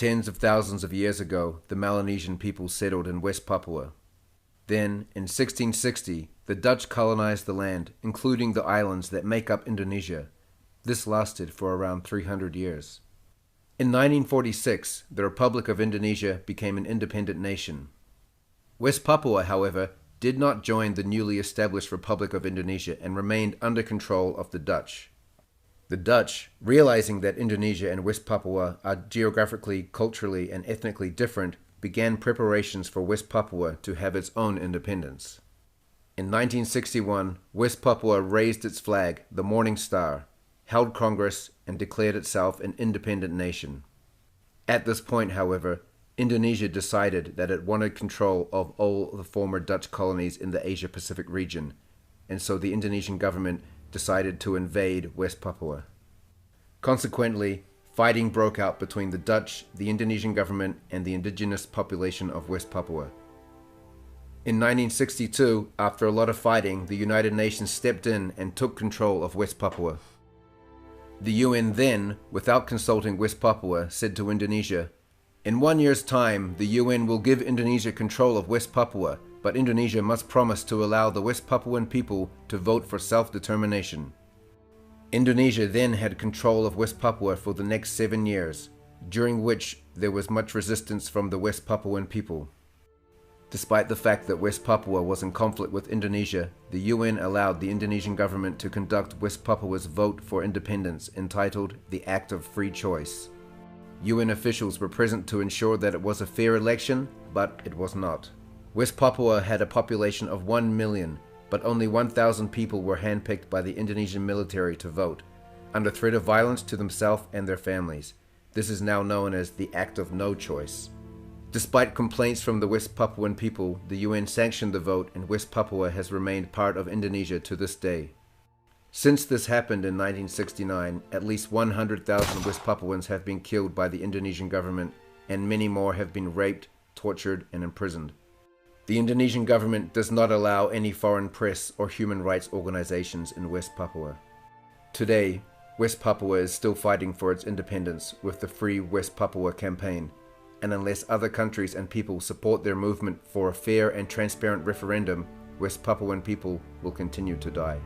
Tens of thousands of years ago, the Melanesian people settled in West Papua. Then, in 1660, the Dutch colonized the land, including the islands that make up Indonesia. This lasted for around 300 years. In 1946, the Republic of Indonesia became an independent nation. West Papua, however, did not join the newly established Republic of Indonesia and remained under control of the Dutch. The Dutch, realizing that Indonesia and West Papua are geographically, culturally, and ethnically different, began preparations for West Papua to have its own independence. In 1961, West Papua raised its flag, the Morning Star, held Congress, and declared itself an independent nation. At this point, however, Indonesia decided that it wanted control of all the former Dutch colonies in the Asia-Pacific region, and so the Indonesian government decided to invade West Papua. Consequently, fighting broke out between the Dutch, the Indonesian government, and the indigenous population of West Papua. In 1962, after a lot of fighting, the United Nations stepped in and took control of West Papua. The UN then, without consulting West Papua, said to Indonesia, "In 1 year's time, the UN will give Indonesia control of West Papua, but Indonesia must promise to allow the West Papuan people to vote for self-determination." Indonesia then had control of West Papua for the next 7 years, during which there was much resistance from the West Papuan people. Despite the fact that West Papua was in conflict with Indonesia, the UN allowed the Indonesian government to conduct West Papua's vote for independence, entitled the Act of Free Choice. UN officials were present to ensure that it was a fair election, but it was not. West Papua had a population of 1 million, but only 1,000 people were handpicked by the Indonesian military to vote, under threat of violence to themselves and their families. This is now known as the Act of No Choice. Despite complaints from the West Papuan people, the UN sanctioned the vote, and West Papua has remained part of Indonesia to this day. Since this happened in 1969, at least 100,000 West Papuans have been killed by the Indonesian government, and many more have been raped, tortured, and imprisoned. The Indonesian government does not allow any foreign press or human rights organizations in West Papua. Today, West Papua is still fighting for its independence with the Free West Papua campaign, and unless other countries and people support their movement for a fair and transparent referendum, West Papuan people will continue to die.